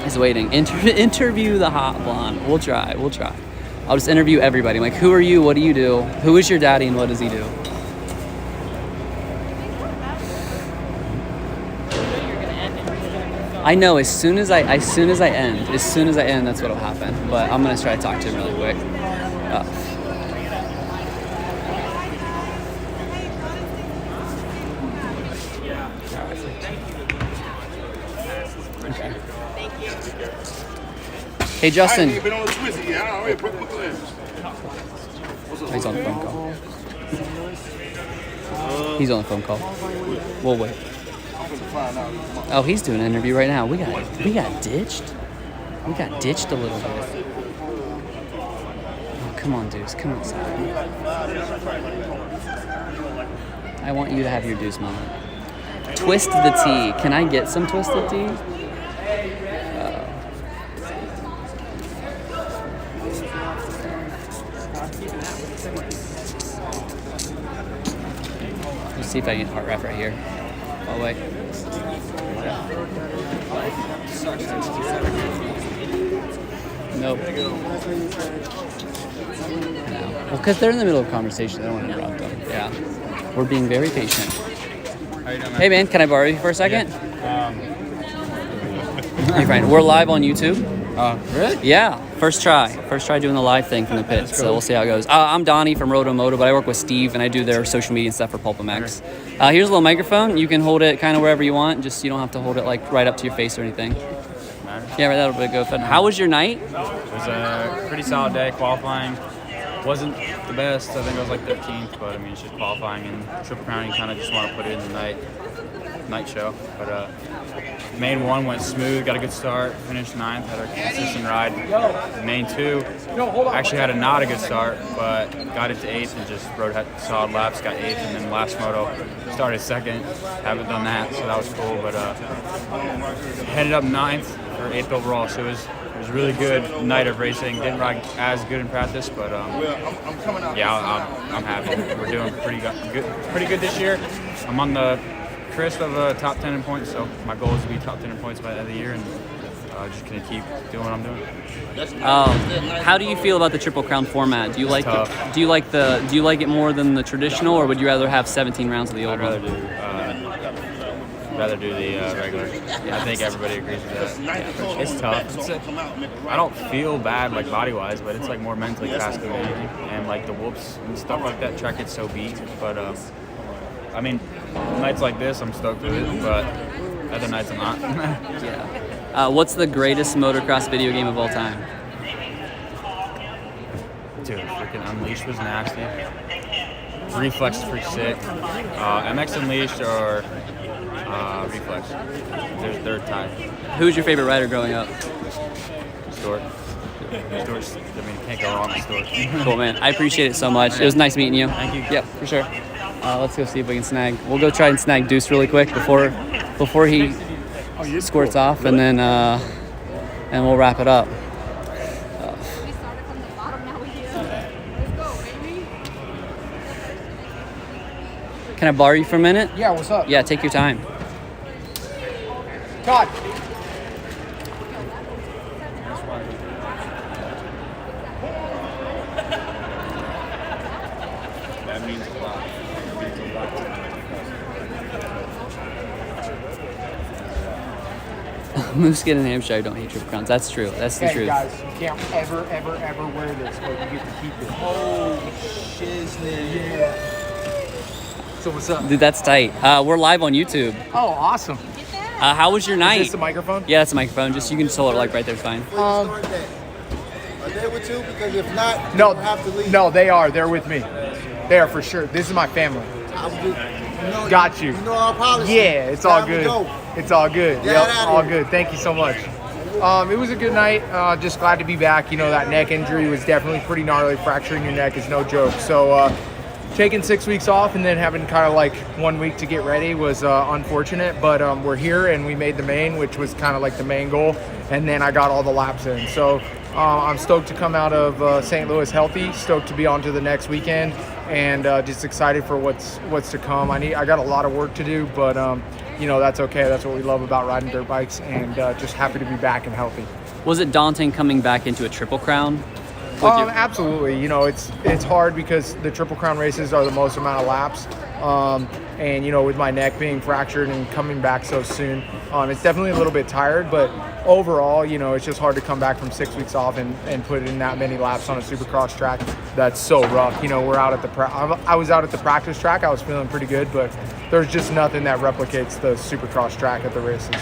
[SPEAKER 1] He's waiting. Interview the hot blonde. We'll try. I'll just interview everybody. I'm like, who are you? What do you do? Who is your daddy and what does he do? I know. As soon as I end, that's what'll happen. But I'm gonna try to talk to him really quick. Okay. Hey, Justin. He's on the phone call. We'll wait. Oh, he's doing an interview right now. We got ditched. We got ditched a little bit. Oh, come on, Deuce. Come outside. I want you to have your Deuce moment. Twist the tea. Can I get some twisted tea? Let's see if I can get Heart Rap right here. Oh, wait. Nope. No. Well, because they're in the middle of a conversation. I don't want to interrupt them. Yeah. We're being very patient.
[SPEAKER 9] How you doing, man?
[SPEAKER 1] Hey, man. Can I borrow you for a second? Hey, friend. We're live on YouTube.
[SPEAKER 9] Really?
[SPEAKER 1] Yeah. First try doing the live thing from the pit. So we'll see how it goes. I'm Donnie from Roto Moto, but I work with Steve and I do their social media and stuff for Pulpamex. Here's a little microphone. You can hold it kind of wherever you want. Just you don't have to hold it like right up to your face or anything. Yeah, right, that'll be good. How was your night?
[SPEAKER 9] It was a pretty solid day. Qualifying wasn't the best. I think I was like 13th, but I mean, it's just qualifying and Triple Crown. You kind of just want to put it in the night show. But main one went smooth, got a good start, finished 9th, had a consistent ride. Main 2 actually had not a good start, but got it to 8th and just rode solid laps, got 8th, and then last moto started 2nd. Haven't done that, so that was cool. But headed up 9th for 8th overall, so it was a really good night of racing. Didn't ride as good in practice, but yeah, I'm happy. We're doing pretty good this year. I'm on the crisp of a top 10 in points, so my goal is to be top 10 in points by the end of the year, and just gonna keep doing what I'm doing.
[SPEAKER 1] How do you feel about the Triple Crown format? Do you like it? Do you like it more than the traditional, or would you rather have 17 rounds of the old one?
[SPEAKER 9] Rather do the regular. I think everybody agrees with that. It's tough. I don't feel bad like body-wise, but it's like more mentally tasking than anything. And like the whoops and stuff like that, track gets so beat. But I mean, nights like this, I'm stoked with it. But other nights, I'm not.
[SPEAKER 1] Yeah. What's the greatest motocross video game of all time?
[SPEAKER 9] Dude, freaking Unleashed was nasty. Reflex is pretty sick. MX Unleashed or Reflex. They're tied.
[SPEAKER 1] Who's your favorite rider growing up?
[SPEAKER 9] Stewart. Stewart's, I mean, can't go wrong with Stewart.
[SPEAKER 1] Cool, man. I appreciate it so much. It was nice meeting you.
[SPEAKER 9] Thank you.
[SPEAKER 1] Yep, for sure. Let's go see if we can snag. We'll go try and snag Deuce really quick before he squirts off, and then and we'll wrap it up. Can I borrow you for a minute?
[SPEAKER 8] Yeah, what's up?
[SPEAKER 1] Yeah, take your time.
[SPEAKER 8] Todd.
[SPEAKER 1] Moose-Skid and Hampshire don't hate Triple Crowns. That's true. That's the
[SPEAKER 14] Hey
[SPEAKER 1] truth.
[SPEAKER 14] guys, you can't ever wear this, but you get to keep it.
[SPEAKER 10] Oh, shiznit.
[SPEAKER 14] Yeah. So what's up?
[SPEAKER 1] Dude, that's tight. We're live on YouTube.
[SPEAKER 14] Oh, awesome.
[SPEAKER 1] How was your night?
[SPEAKER 14] Is this a microphone?
[SPEAKER 1] Yeah, it's a microphone. Just you can just hold it like right there. It's fine.
[SPEAKER 10] Are they with you? Because if not,
[SPEAKER 14] No,
[SPEAKER 10] you have to leave.
[SPEAKER 14] no, they are. They're with me. They are for sure. This is my family. Got you.
[SPEAKER 10] You know our policy.
[SPEAKER 14] Yeah, it's all
[SPEAKER 10] Time to
[SPEAKER 14] good.
[SPEAKER 10] go.
[SPEAKER 14] It's all good.
[SPEAKER 10] Get
[SPEAKER 14] Yep,
[SPEAKER 10] outta
[SPEAKER 14] all
[SPEAKER 10] here.
[SPEAKER 14] good. Thank you so much. It was a good night. Just glad to be back. You know, that neck injury was definitely pretty gnarly. Fracturing your neck is no joke. So taking 6 weeks off and then having kind of like 1 week to get ready was unfortunate. But we're here and we made the main, which was kind of like the main goal. And then I got all the laps in. So I'm stoked to come out of St. Louis healthy. Stoked to be on to the next weekend. And just excited for what's to come. I got a lot of work to do, but you know, that's okay. That's what we love about riding dirt bikes, and just happy to be back and healthy.
[SPEAKER 1] Was it daunting coming back into a Triple Crown?
[SPEAKER 14] Absolutely. You know, it's hard because the Triple Crown races are the most amount of laps. And you know, with my neck being fractured and coming back so soon, it's definitely a little bit tired, but overall, you know, it's just hard to come back from 6 weeks off and put in that many laps on a Supercross track that's so rough. You know, we're out at I was out at the practice track. I was feeling pretty good, but there's just nothing that replicates the Supercross track at the races.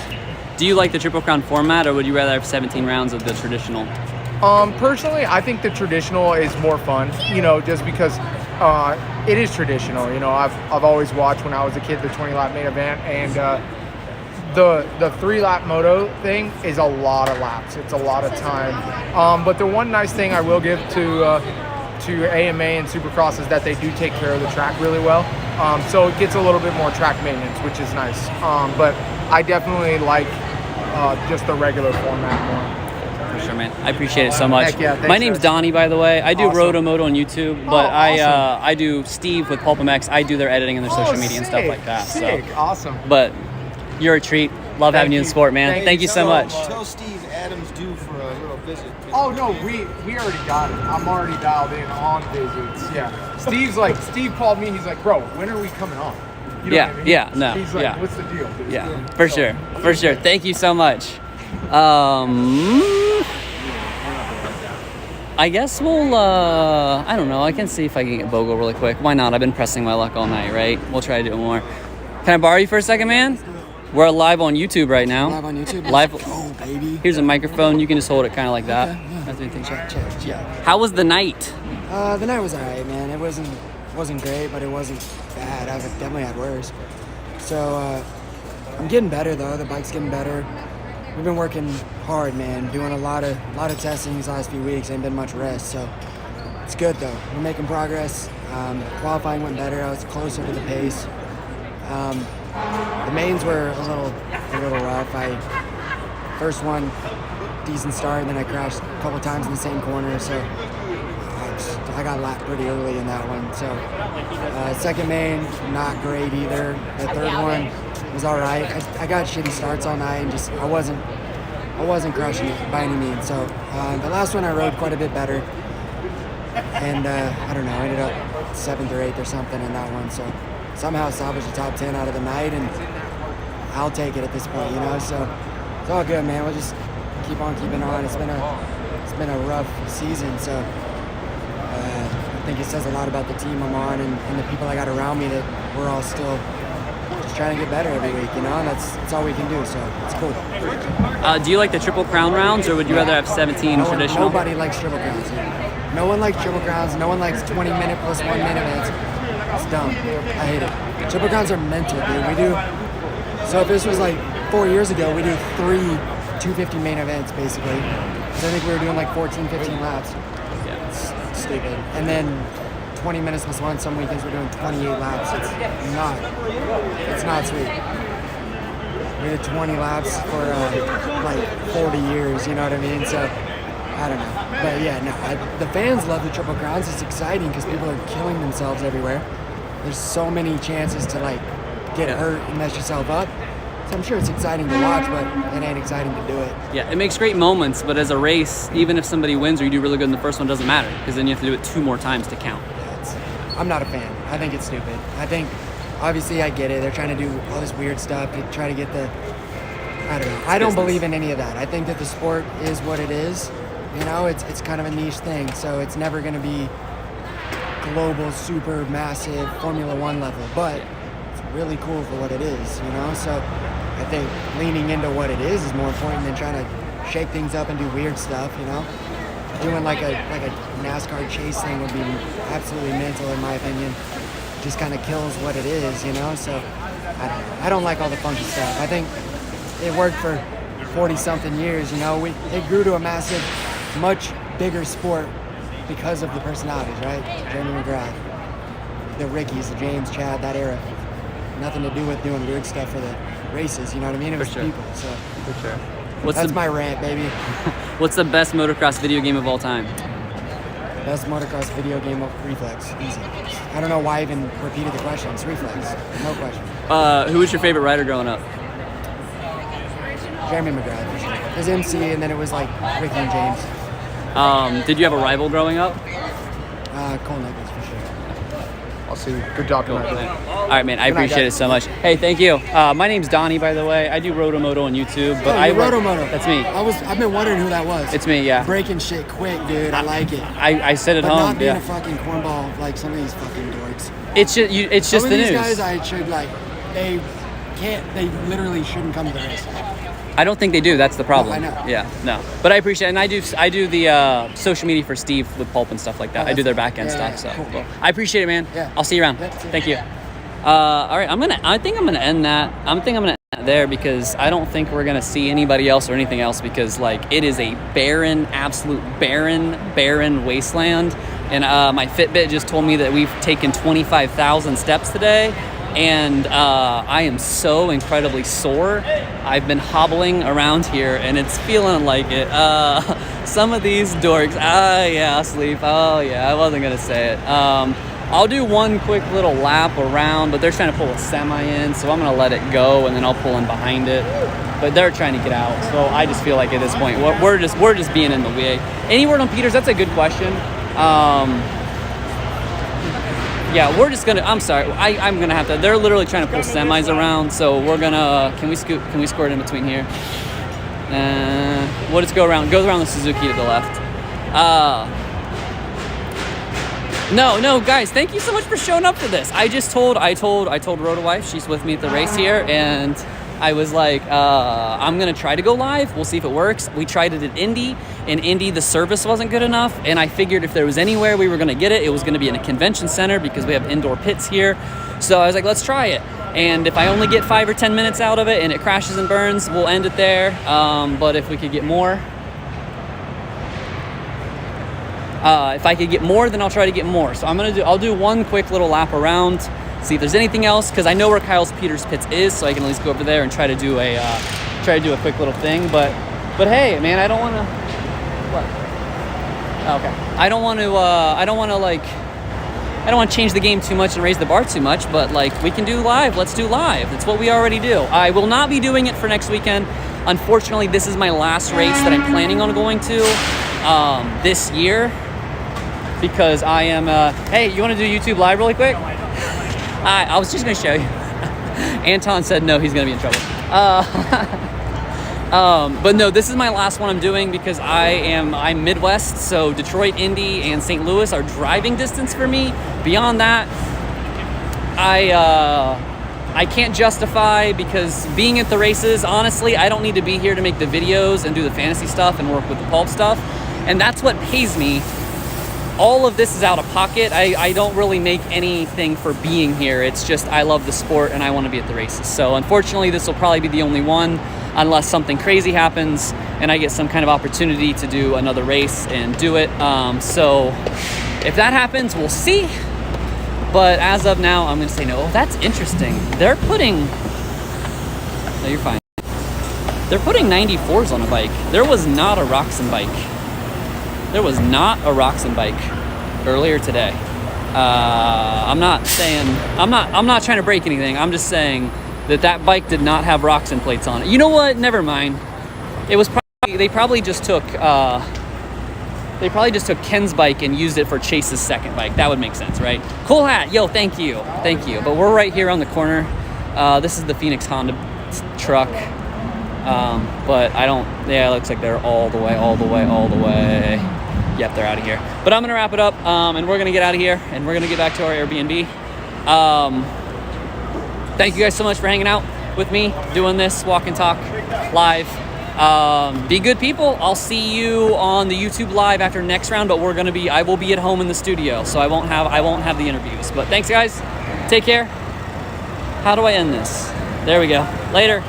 [SPEAKER 1] Do you like the Triple Crown format, or would you rather have 17 rounds of the traditional?
[SPEAKER 14] Personally, I think the traditional is more fun, you know, just because it is traditional. You know, I've always watched when I was a kid the 20-lap main event, and the 3-lap moto thing is a lot of laps. It's a lot of time. But the one nice thing I will give to AMA and Supercross is that they do take care of the track really well. So it gets a little bit more track maintenance, which is nice. But I definitely like just the regular format more.
[SPEAKER 1] For sure, man. I appreciate it so much.
[SPEAKER 14] Heck yeah, thanks,
[SPEAKER 1] My name's
[SPEAKER 14] guys.
[SPEAKER 1] Donnie, by the way. I do
[SPEAKER 14] Awesome.
[SPEAKER 1] Roto-Moto on YouTube, but
[SPEAKER 14] awesome.
[SPEAKER 1] I do Steve with PulpMX. I do their editing and their social media and stuff
[SPEAKER 14] sick,
[SPEAKER 1] like that.
[SPEAKER 14] Sick.
[SPEAKER 1] So,
[SPEAKER 14] Awesome.
[SPEAKER 1] but you're a treat. Love having you in the sport, man. Thank you so much.
[SPEAKER 10] Tell Steve Adams due for a little visit.
[SPEAKER 14] Oh no, we already got it. I'm already dialed in on visits. Yeah. Steve called me. He's like, bro, when are we coming on? You know what I mean? He's like, what's the deal, dude?
[SPEAKER 1] Yeah, for sure. Thank you so much. I guess we'll, I don't know. I can see if I can get Bogle really quick. Why not? I've been pressing my luck all night, right? We'll try to do it more. Can I borrow you for a second, man? We're live on YouTube right now.
[SPEAKER 10] Live on YouTube?
[SPEAKER 1] Live.
[SPEAKER 10] Oh, baby.
[SPEAKER 1] Here's a microphone. You can just hold it kind of like that.
[SPEAKER 10] Okay, yeah.
[SPEAKER 1] That's anything.
[SPEAKER 10] Yeah.
[SPEAKER 1] How was the night?
[SPEAKER 10] The night was alright, man. It wasn't great, but it wasn't bad. I've definitely had worse. So I'm getting better though. The bike's getting better. We've been working hard, man. Doing a lot of testing these last few weeks. Ain't been much rest, so it's good though. We're making progress. Qualifying went better. I was closer to the pace. The mains were a little rough. First one, decent start, and then I crashed a couple times in the same corner, so I got lapped pretty early in that one. So second main, not great either. The third one was all right. I got shitty starts all night, and just I wasn't crushing it by any means. So the last one I rode quite a bit better, and I don't know, I ended up 7th or 8th or something in that one. So somehow salvaged the top 10 out of the night, and I'll take it at this point, you know. So it's all good, man. We'll just keep on keeping on. It's been a rough season, so I think it says a lot about the team I'm on and the people I got around me that we're all still just trying to get better every week, you know, and that's all we can do, so it's cool.
[SPEAKER 1] Do you like the Triple Crown rounds, or would you rather have 17 traditional?
[SPEAKER 10] Nobody likes Triple Crowns. No one likes Triple Crowns. No one likes 20-minute plus 1 minute events. It's dumb. I hate it. Triple Crowns are mental, dude. We do, so if this was like 4 years ago, we do 3 250 main events, basically. So I think we were doing like 14, 15 laps.
[SPEAKER 1] Yeah.
[SPEAKER 10] It's stupid. And then 20 minutes plus 1, some weekends we're doing 28 laps. It's not sweet. We did 20 laps for like 40 years, you know what I mean? So, I don't know. But yeah, no, the fans love the Triple Crowns. It's exciting because people are killing themselves everywhere. There's so many chances to like get hurt and mess yourself up. So I'm sure it's exciting to watch, but it ain't exciting to do it.
[SPEAKER 1] Yeah, it makes great moments, but as a race, even if somebody wins or you do really good in the first one, it doesn't matter, because then you have to do it 2 more times to count.
[SPEAKER 10] Yeah, I'm not a fan. I think it's stupid. I think, obviously I get it. They're trying to do all this weird stuff to try to get the I don't know. I don't believe in any of that. I think that the sport is what it is. You know, it's kind of a niche thing, so it's never going to be global, super massive Formula One level, but it's really cool for what it is, you know? So I think leaning into what it is more important than trying to shake things up and do weird stuff, you know? Doing like a NASCAR chase thing would be absolutely mental in my opinion. Just kind of kills what it is, you know? So I don't like all the funky stuff. I think it worked for 40-something years, you know? It grew to a massive, much bigger sport because of the personalities, right? Jeremy McGrath, the Rickies, the James, Chad, that era. Nothing to do with doing weird stuff for the races, you know what I mean? It was
[SPEAKER 1] sure.
[SPEAKER 10] people, so.
[SPEAKER 1] For sure.
[SPEAKER 10] That's my rant, baby.
[SPEAKER 1] What's the best motocross video game of all time?
[SPEAKER 10] Best motocross video game of Reflex, easy. I don't know why I even repeated the question. It's Reflex, no question.
[SPEAKER 1] Who was your favorite rider growing up?
[SPEAKER 10] Jeremy McGrath, for sure. His MC, and then it was like Ricky and James.
[SPEAKER 1] Did you have a rival growing up?
[SPEAKER 10] Cole Nichols, for sure.
[SPEAKER 14] I'll see. Good job tonight.
[SPEAKER 1] All right, man. I appreciate it so much. Hey, thank you. My name's Donnie, by the way. I do Rotomoto on YouTube, but
[SPEAKER 10] Rotomoto.
[SPEAKER 1] That's me.
[SPEAKER 10] I've been wondering who that was.
[SPEAKER 1] It's me, yeah.
[SPEAKER 10] Breaking shit quick, dude. I like it.
[SPEAKER 1] I sit at
[SPEAKER 10] but
[SPEAKER 1] home.
[SPEAKER 10] Not being
[SPEAKER 1] yeah.
[SPEAKER 10] a fucking cornball like some of these fucking dorks.
[SPEAKER 1] It's just It's just
[SPEAKER 10] some
[SPEAKER 1] the
[SPEAKER 10] of these
[SPEAKER 1] news.
[SPEAKER 10] guys, I should like. They can't. They literally shouldn't come to the race.
[SPEAKER 1] I don't think they do. That's the problem.
[SPEAKER 10] No, I know.
[SPEAKER 1] Yeah, no. But I appreciate it. And I do the social media for Steve with Pulp and stuff like that. I do their back end stuff. So
[SPEAKER 10] cool.
[SPEAKER 1] well, I appreciate it, man.
[SPEAKER 10] Yeah.
[SPEAKER 1] I'll see you around. Thank you. All right, I think I'm gonna end that. I'm gonna end that there because I don't think we're gonna see anybody else or anything else because like it is a barren, absolute barren wasteland. And my Fitbit just told me that we've taken 25,000 steps today. And I am so incredibly sore. I've been hobbling around here and it's feeling like it. Some of these dorks, yeah, sleep. Oh yeah, I wasn't gonna say it. I'll do one quick little lap around, but they're trying to pull a semi in, so I'm gonna let it go and then I'll pull in behind it. But they're trying to get out, so I just feel like at this point we're just being in the way. Any word on Peters? That's a good question. Yeah, we're just gonna. I'm sorry. I'm gonna have to. They're literally trying to pull semis around, so we're gonna. Can we squirt in between here? We'll just go around. Goes around the Suzuki to the left. No, guys. Thank you so much for showing up for this. I told Rhoda wife. She's with me at the race here, and I was like, I'm gonna try to go live. We'll see if it works. We tried it at Indy. In Indy, the service wasn't good enough, and I figured if there was anywhere we were gonna get it, it was gonna be in a convention center because we have indoor pits here. So I was like, let's try it. And if I only get 5 or 10 minutes out of it and it crashes and burns, we'll end it there. But if we could get more, if I could get more, then I'll try to get more. So I'll do one quick little lap around, see if there's anything else, because I know where Kyle Peters' pits is, so I can at least go over there and try to do a quick little thing. But hey, man, I don't want to. What? Okay. I don't want to change the game too much and raise the bar too much, but like we can do live. Let's do live. That's what we already do. I will not be doing it for next weekend. Unfortunately, this is my last race that I'm planning on going to this year because I am. Hey, you want to do YouTube live really quick? I was just gonna show you. Anton said no, he's gonna be in trouble. But no, this is my last one I'm doing because I'm Midwest, so Detroit, Indy, and St. Louis are driving distance for me. Beyond that, I can't justify because being at the races, honestly, I don't need to be here to make the videos and do the fantasy stuff and work with the pulp stuff. And that's what pays me. All of this is out of pocket. I don't really make anything for being here. It's just I love the sport and I want to be at the races. So unfortunately, this will probably be the only one unless something crazy happens and I get some kind of opportunity to do another race and do it. So if that happens, we'll see. But as of now, I'm going to say no. Oh, that's interesting. They're putting... No, you're fine. They're putting 94s on a bike. There was not a Roxon bike. There was not a Roxon bike earlier today. I'm not trying to break anything. I'm just saying that bike did not have Roxon plates on it. You know what? Never mind. It was probably, they probably just took Ken's bike and used it for Chase's second bike. That would make sense, right? Cool hat. Yo, thank you. But we're right here on the corner. This is the Phoenix Honda truck. But I don't, yeah, it looks like they're all the way. Yep, they're out of here. But I'm going to wrap it up, and we're going to get out of here, and we're going to get back to our Airbnb. Thank you guys so much for hanging out with me, doing this Walk and Talk live. Be good people. I'll see you on the YouTube live after next round, but I will be at home in the studio, so I won't have the interviews. But thanks guys. Take care. How do I end this? There we go. Later.